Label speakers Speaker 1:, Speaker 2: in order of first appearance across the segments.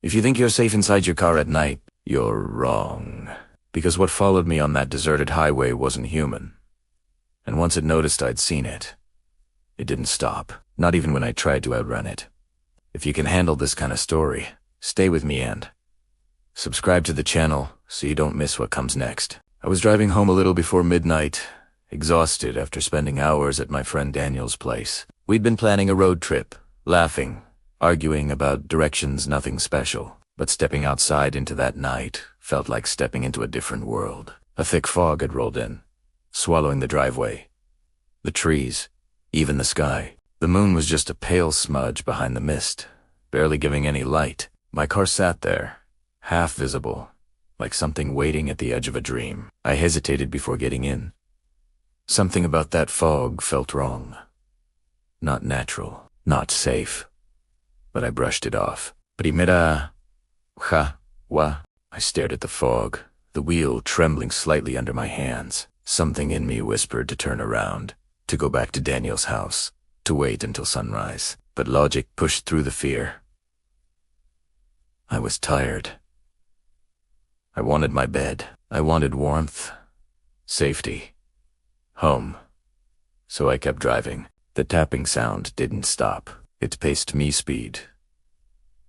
Speaker 1: If you think you're safe inside your car at night, you're wrong. Because what followed me on that deserted highway wasn't human. And once it noticed I'd seen it, it didn't stop, not even when I tried to outrun it. If you can handle this kind of story, stay with me and subscribe to the channel so you don't miss what comes next. I was driving home a little before midnight, exhausted after spending hours at my friend Daniel's place. We'd been planning a road trip, laughing, arguing about directions, nothing special. But stepping outside into that night felt like stepping into a different world. A thick fog had rolled in, swallowing the driveway, the trees, even the sky. The moon was just a pale smudge behind the mist, barely giving any light. My car sat there, half visible, like something waiting at the edge of a dream. I hesitated before getting in. Something about that fog felt wrong. Not natural, not safe. But I brushed it off. Primera wa. I stared at the fog, the wheel trembling slightly under my hands. Something in me whispered to turn around, to go back to Daniel's house, to wait until sunrise. But logic pushed through the fear. I was tired. I wanted my bed. I wanted warmth, safety, home. So I kept driving. The tapping sound didn't stop. It paced me speed.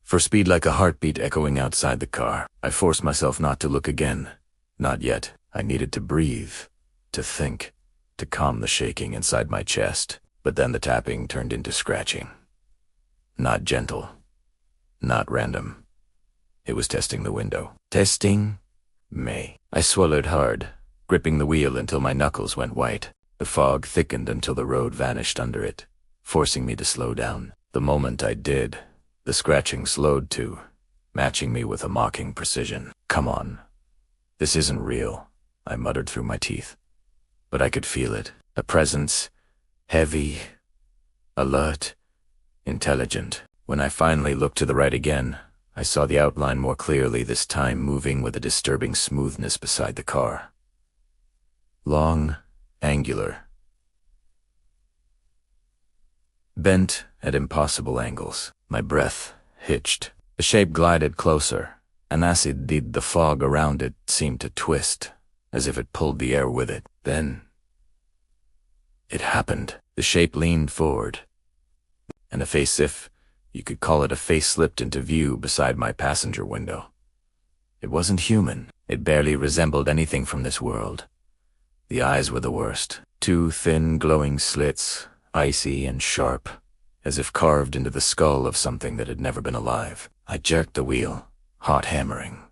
Speaker 1: For speed like a heartbeat echoing outside the car. I forced myself not to look again. Not yet. I needed to breathe, to think, to calm the shaking inside my chest. But then the tapping turned into scratching. Not gentle. Not random. It was testing the window. Testing me. I swallowed hard, gripping the wheel until my knuckles went white. The fog thickened until the road vanished under it, forcing me to slow down. The moment I did, the scratching slowed too, matching me with a mocking precision. Come on. This isn't real, I muttered through my teeth. But I could feel it. A presence, heavy, alert, intelligent. When I finally looked to the right again, I saw the outline more clearly, this time moving with a disturbing smoothness beside the car. Long, angular, bent at impossible angles. My breath hitched. The shape glided closer, and as it did, the fog around it seemed to twist, as if it pulled the air with it. Then it happened. The shape leaned forward, and a face, if you could call it a face, slipped into view beside my passenger window. It wasn't human. It barely resembled anything from this world. The eyes were the worst. Two thin, glowing slits, icy and sharp, as if carved into the skull of something that had never been alive. I jerked the wheel, hot hammering,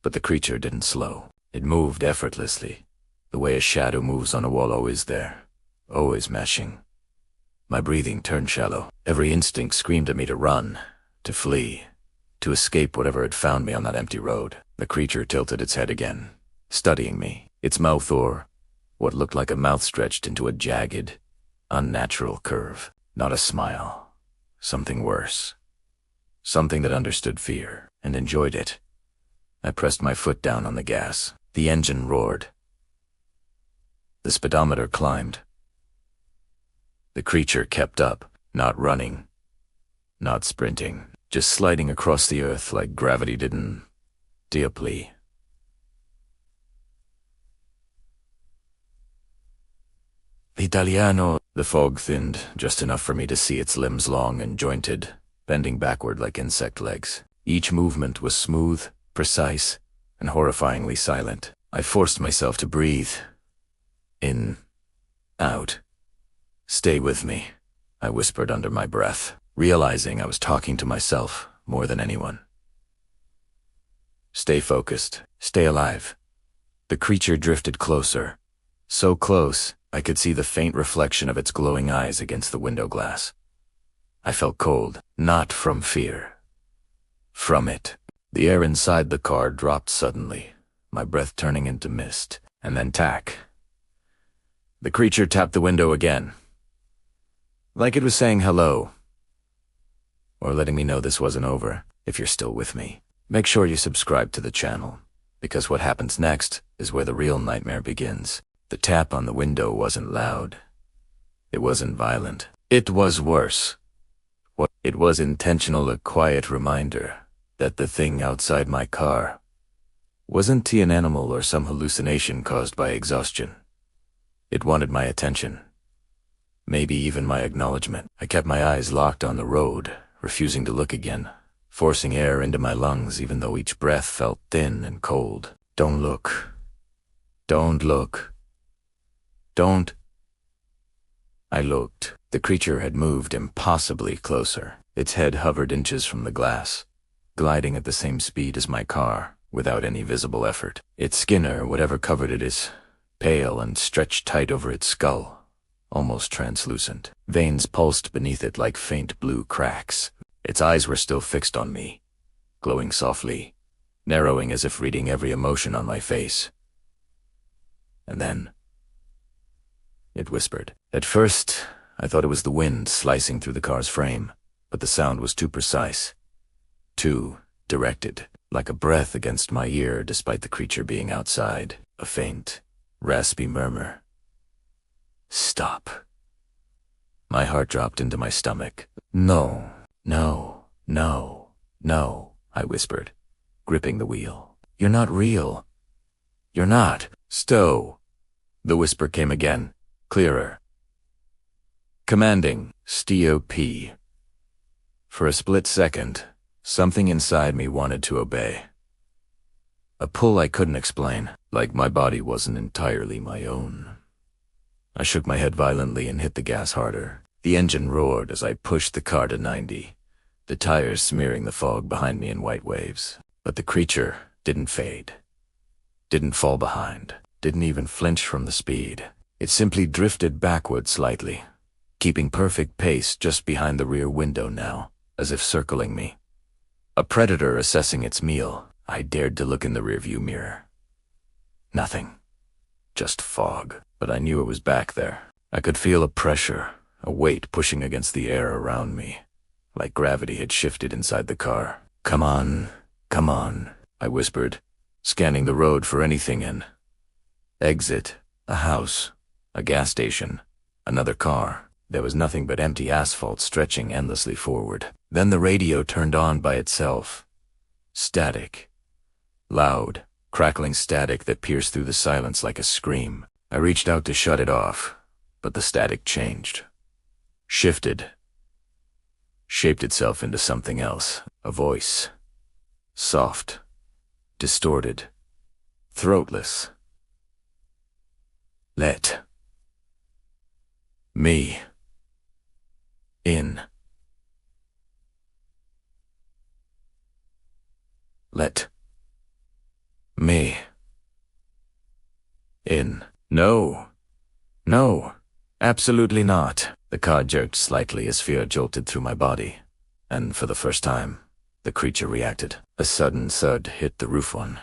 Speaker 1: but the creature didn't slow. It moved effortlessly, the way a shadow moves on a wall, always there, always meshing. My breathing turned shallow. Every instinct screamed at me to run, to flee, to escape whatever had found me on that empty road. The creature tilted its head again, studying me, its mouth, or what looked like a mouth, stretched into a jagged, unnatural curve. Not a smile. Something worse. Something that understood fear and enjoyed it. I pressed my foot down on the gas. The engine roared. The speedometer climbed. The creature kept up, not running, not sprinting, just sliding across the earth like gravity didn't deeply. Italiano. The fog thinned, just enough for me to see its limbs, long and jointed, bending backward like insect legs. Each movement was smooth, precise, and horrifyingly silent. I forced myself to breathe. In, out. Stay with me, I whispered under my breath, realizing I was talking to myself more than anyone. Stay focused. Stay alive. The creature drifted closer, so close I could see the faint reflection of its glowing eyes against the window glass. I felt cold, not from fear. From it. The air inside the car dropped suddenly, my breath turning into mist, and then tack. The creature tapped the window again, like it was saying hello, or letting me know this wasn't over. If you're still with me, make sure you subscribe to the channel, because what happens next is where the real nightmare begins. The tap on the window wasn't loud. It wasn't violent. It was worse. It was intentional, a quiet reminder that the thing outside my car wasn't an animal or some hallucination caused by exhaustion. It wanted my attention. Maybe even my acknowledgement. I kept my eyes locked on the road, refusing to look again, forcing air into my lungs even though each breath felt thin and cold. Don't look. Don't look. Don't. I looked. The creature had moved impossibly closer. Its head hovered inches from the glass, gliding at the same speed as my car, without any visible effort. Its skin, or whatever covered it, is pale and stretched tight over its skull, almost translucent. Veins pulsed beneath it like faint blue cracks. Its eyes were still fixed on me, glowing softly, narrowing as if reading every emotion on my face. And then it whispered. At first, I thought it was the wind slicing through the car's frame, but the sound was too precise, too directed, like a breath against my ear despite the creature being outside. A faint, raspy murmur. Stop. My heart dropped into my stomach. No, no, no, no, I whispered, gripping the wheel. You're not real. You're not. Stow. The whisper came again, clearer. Commanding. Stop. For a split second, something inside me wanted to obey. A pull I couldn't explain, like my body wasn't entirely my own. I shook my head violently and hit the gas harder. The engine roared as I pushed the car to 90, the tires smearing the fog behind me in white waves. But the creature didn't fade, didn't fall behind, didn't even flinch from the speed. It simply drifted backward slightly, keeping perfect pace just behind the rear window now, as if circling me. A predator assessing its meal. I dared to look in the rearview mirror. Nothing. Just fog. But I knew it was back there. I could feel a pressure, a weight pushing against the air around me, like gravity had shifted inside the car. Come on, I whispered, scanning the road for anything in. Exit, a house, a gas station, another car. There was nothing but empty asphalt stretching endlessly forward. Then the radio turned on by itself. Static. Loud, crackling static that pierced through the silence like a scream. I reached out to shut it off, but the static changed. Shifted. Shaped itself into something else. A voice. Soft. Distorted. Throatless. Let me in. Let me in. No. No. Absolutely not. The car jerked slightly as fear jolted through my body, and for the first time, the creature reacted. A sudden thud hit the roof one,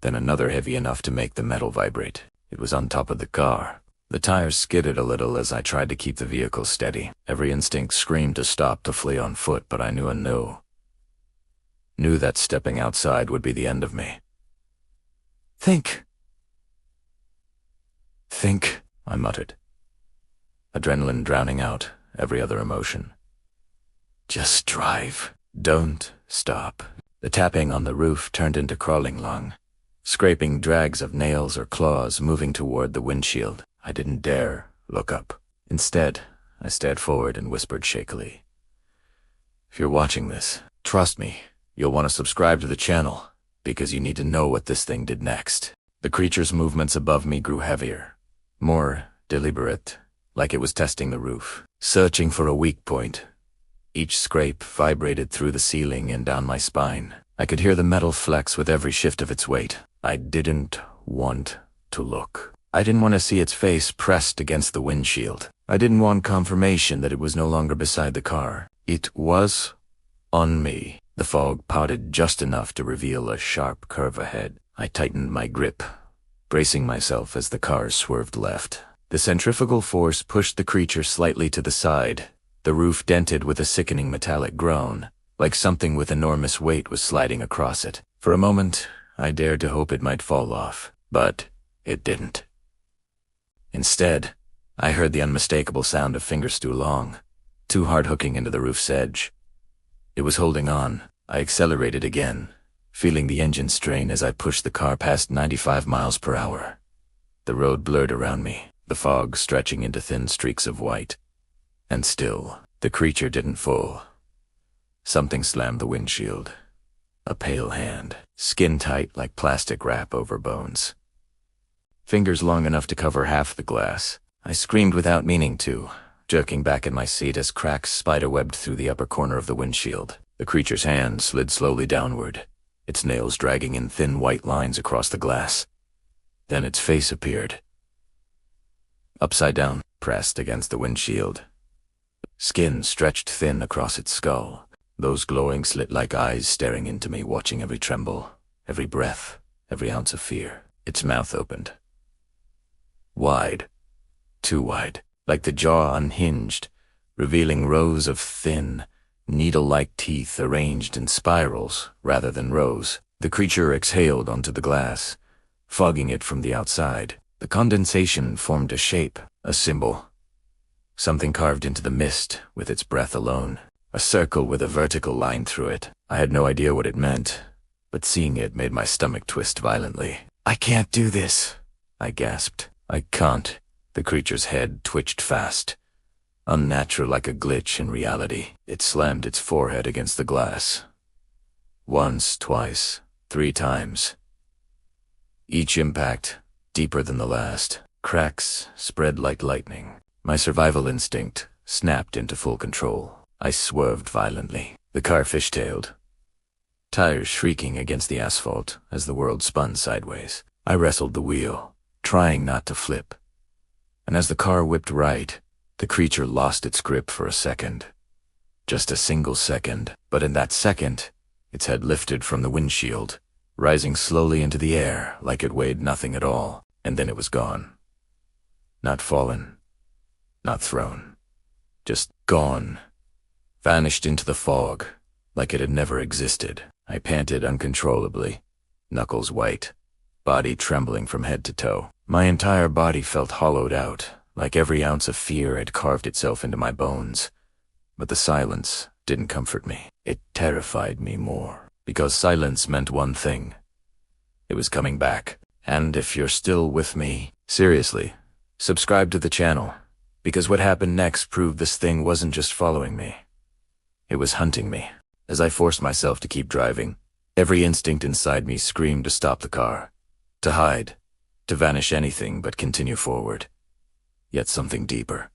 Speaker 1: then another heavy enough to make the metal vibrate. It was on top of the car. The tires skidded a little as I tried to keep the vehicle steady. Every instinct screamed to stop, to flee on foot, but I knew a no. Knew that stepping outside would be the end of me. Think, I muttered, adrenaline drowning out every other emotion. Just drive. Don't stop. The tapping on the roof turned into crawling along, scraping drags of nails or claws moving toward the windshield. I didn't dare look up. Instead, I stared forward and whispered shakily, if you're watching this, trust me, you'll want to subscribe to the channel, because you need to know what this thing did next. The creature's movements above me grew heavier, more deliberate, like it was testing the roof, searching for a weak point. Each scrape vibrated through the ceiling and down my spine. I could hear the metal flex with every shift of its weight. I didn't want to look. I didn't want to see its face pressed against the windshield. I didn't want confirmation that it was no longer beside the car. It was on me. The fog pouted just enough to reveal a sharp curve ahead. I tightened my grip, bracing myself as the car swerved left. The centrifugal force pushed the creature slightly to the side. The roof dented with a sickening metallic groan, like something with enormous weight was sliding across it. For a moment, I dared to hope it might fall off, but it didn't. Instead, I heard the unmistakable sound of fingers too long, too hard hooking into the roof's edge. It was holding on, I accelerated again, feeling the engine strain as I pushed the car past 95 miles per hour. The road blurred around me, the fog stretching into thin streaks of white. And still, the creature didn't fall. Something slammed the windshield. A pale hand, skin tight like plastic wrap over bones. Fingers long enough to cover half the glass. I screamed without meaning to, jerking back in my seat as cracks spiderwebbed through the upper corner of the windshield. The creature's hand slid slowly downward, its nails dragging in thin white lines across the glass. Then its face appeared. Upside down, pressed against the windshield. Skin stretched thin across its skull, those glowing slit-like eyes staring into me, watching every tremble, every breath, every ounce of fear. Its mouth opened. Wide. Too wide, like the jaw unhinged, revealing rows of thin, needle-like teeth arranged in spirals rather than rows. The creature exhaled onto the glass, fogging it from the outside. The condensation formed a shape, a symbol. Something carved into the mist with its breath alone. A circle with a vertical line through it. I had no idea what it meant, but seeing it made my stomach twist violently. "I can't do this," I gasped. "I can't." The creature's head twitched fast, unnatural like a glitch in reality. It slammed its forehead against the glass. Once, twice, 3 times. Each impact, deeper than the last. Cracks spread like lightning. My survival instinct snapped into full control. I swerved violently. The car fishtailed, tires shrieking against the asphalt as the world spun sideways. I wrestled the wheel, trying not to flip. And as the car whipped right, the creature lost its grip for a second. Just a single second. But in that second, its head lifted from the windshield, rising slowly into the air like it weighed nothing at all. And then it was gone. Not fallen, not thrown. Just gone. Vanished into the fog, like it had never existed. I panted uncontrollably, knuckles white, body trembling from head to toe. My entire body felt hollowed out, like every ounce of fear had carved itself into my bones. But the silence didn't comfort me. It terrified me more, because silence meant one thing. It was coming back. And if you're still with me, seriously, subscribe to the channel, because what happened next proved this thing wasn't just following me. It was hunting me. As I forced myself to keep driving, every instinct inside me screamed to stop the car, to hide, to vanish anything but continue forward. Yet something deeper,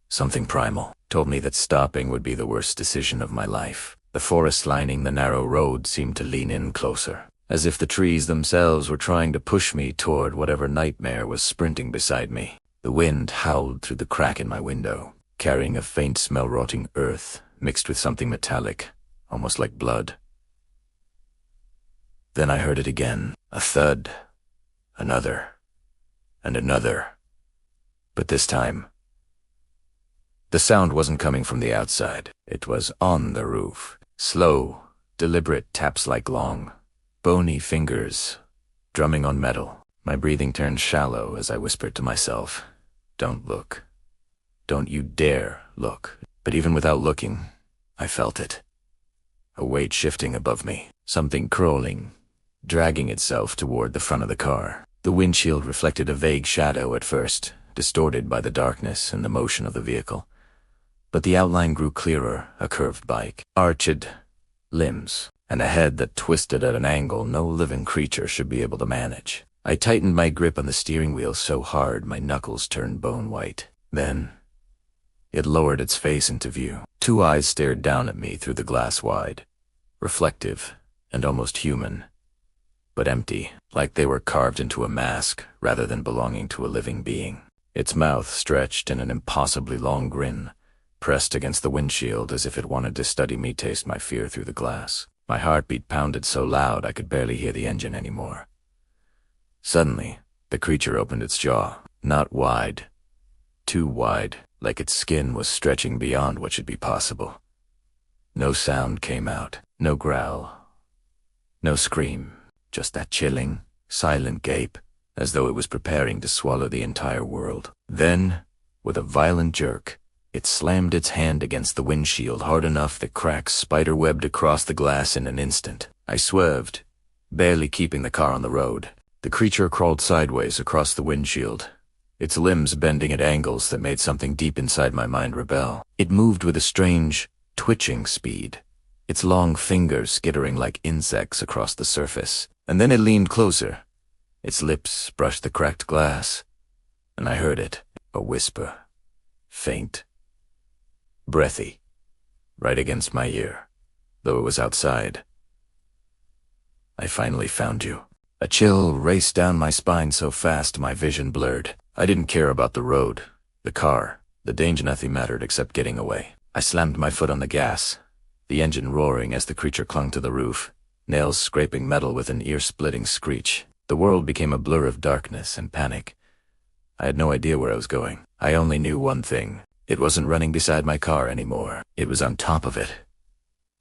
Speaker 1: something primal, told me that stopping would be the worst decision of my life. The forest lining the narrow road seemed to lean in closer, as if the trees themselves were trying to push me toward whatever nightmare was sprinting beside me. The wind howled through the crack in my window, carrying a faint smell-rotting earth mixed with something metallic, almost like blood. Then I heard it again, a thud, another, and another. But this time, the sound wasn't coming from the outside. It was on the roof. Slow, deliberate taps like long, bony fingers drumming on metal. My breathing turned shallow as I whispered to myself, "Don't look. Don't you dare look." But even without looking, I felt it. A weight shifting above me, something crawling, dragging itself toward the front of the car. The windshield reflected a vague shadow at first, distorted by the darkness and the motion of the vehicle. But the outline grew clearer, a curved bike, arched limbs, and a head that twisted at an angle no living creature should be able to manage. I tightened my grip on the steering wheel so hard my knuckles turned bone white. Then it lowered its face into view. 2 eyes stared down at me through the glass wide, reflective and almost human, but empty, like they were carved into a mask rather than belonging to a living being. Its mouth stretched in an impossibly long grin, pressed against the windshield as if it wanted to study me taste my fear through the glass. My heartbeat pounded so loud I could barely hear the engine anymore. Suddenly, the creature opened its jaw, not wide, too wide, like its skin was stretching beyond what should be possible. No sound came out, no growl, no scream, just that chilling, silent gape, as though it was preparing to swallow the entire world. Then, with a violent jerk, It slammed its hand against the windshield hard enough that cracks spiderwebbed across the glass in an instant. I swerved, barely keeping the car on the road. The creature crawled sideways across the windshield, its limbs bending at angles that made something deep inside my mind rebel. It moved with a strange, twitching speed, its long fingers skittering like insects across the surface. And then it leaned closer. Its lips brushed the cracked glass, and I heard it, a whisper, faint, breathy, right against my ear, though it was outside. I finally found you. A chill raced down my spine so fast my vision blurred. I didn't care about the road, the car, the danger. Nothing mattered except getting away. I slammed my foot on the gas, the engine roaring as the creature clung to the roof, nails scraping metal with an ear-splitting screech. The world became a blur of darkness and panic. I had no idea where I was going. I only knew one thing. It wasn't running beside my car anymore. It was on top of it,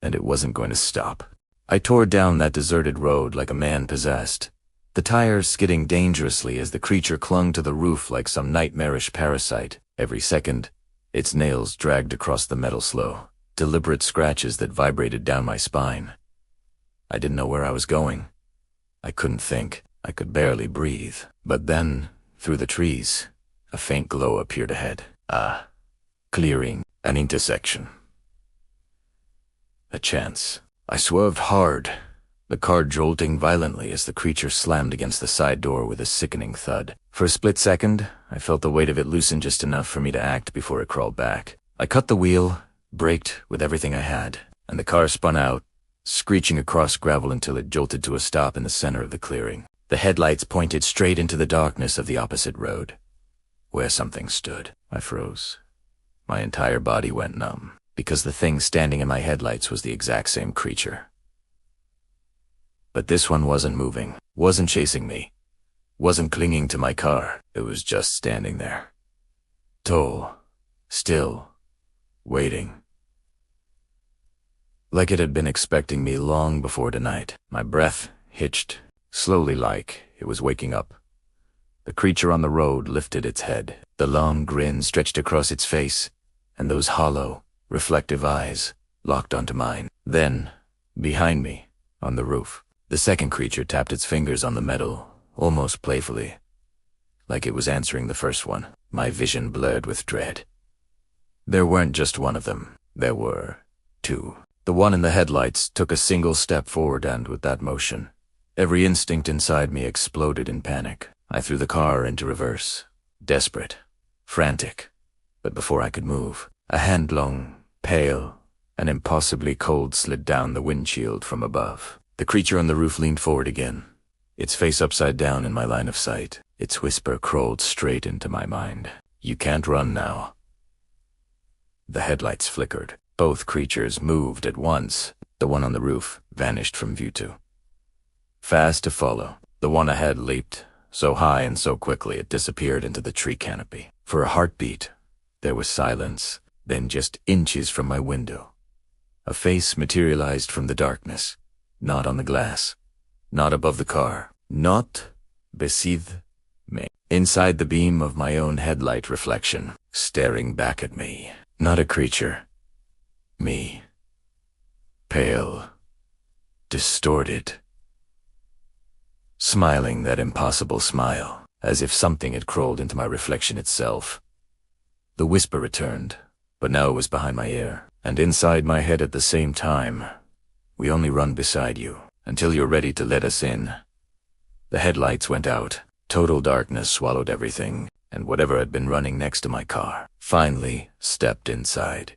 Speaker 1: and it wasn't going to stop. I tore down that deserted road like a man possessed, the tires skidding dangerously as the creature clung to the roof like some nightmarish parasite. Every second, its nails dragged across the metal slow, deliberate scratches that vibrated down my spine. I didn't know where I was going. I couldn't think. I could barely breathe. But then, through the trees, a faint glow appeared ahead. A clearing, an intersection. A chance. I swerved hard, the car jolting violently as the creature slammed against the side door with a sickening thud. For a split second, I felt the weight of it loosen just enough for me to act before it crawled back. I cut the wheel, braked with everything I had, and the car spun out, screeching across gravel until it jolted to a stop in the center of the clearing. The headlights pointed straight into the darkness of the opposite road, where something stood. I froze. My entire body went numb, because the thing standing in my headlights was the exact same creature. But this one wasn't moving, wasn't chasing me, wasn't clinging to my car. It was just standing there. Tall, still, waiting. Like it had been expecting me long before tonight. My breath hitched, slowly like it was waking up. The creature on the road lifted its head. The long grin stretched across its face, and those hollow, reflective eyes locked onto mine. Then, behind me, on the roof, the second creature tapped its fingers on the metal, almost playfully, like it was answering the first one. My vision blurred with dread. There weren't just one of them. There were two. The one in the headlights took a single step forward, and with that motion, every instinct inside me exploded in panic. I threw the car into reverse, desperate, frantic. But before I could move, a hand long, pale, and impossibly cold slid down the windshield from above. The creature on the roof leaned forward again, its face upside down in my line of sight. Its whisper crawled straight into my mind. You can't run now. The headlights flickered. Both creatures moved at once. The one on the roof vanished from view too. Fast to follow. The one ahead leaped, so high and so quickly it disappeared into the tree canopy. For a heartbeat, there was silence. Then just inches from my window, a face materialized from the darkness. Not on the glass, not above the car, not beside me. Inside the beam of my own headlight reflection, staring back at me. Not a creature. Me. Pale. Distorted. Smiling that impossible smile, as if something had crawled into my reflection itself. The whisper returned, but now it was behind my ear, and inside my head at the same time. We only run beside you, until you're ready to let us in. The headlights went out. Total darkness swallowed everything, and whatever had been running next to my car finally stepped inside.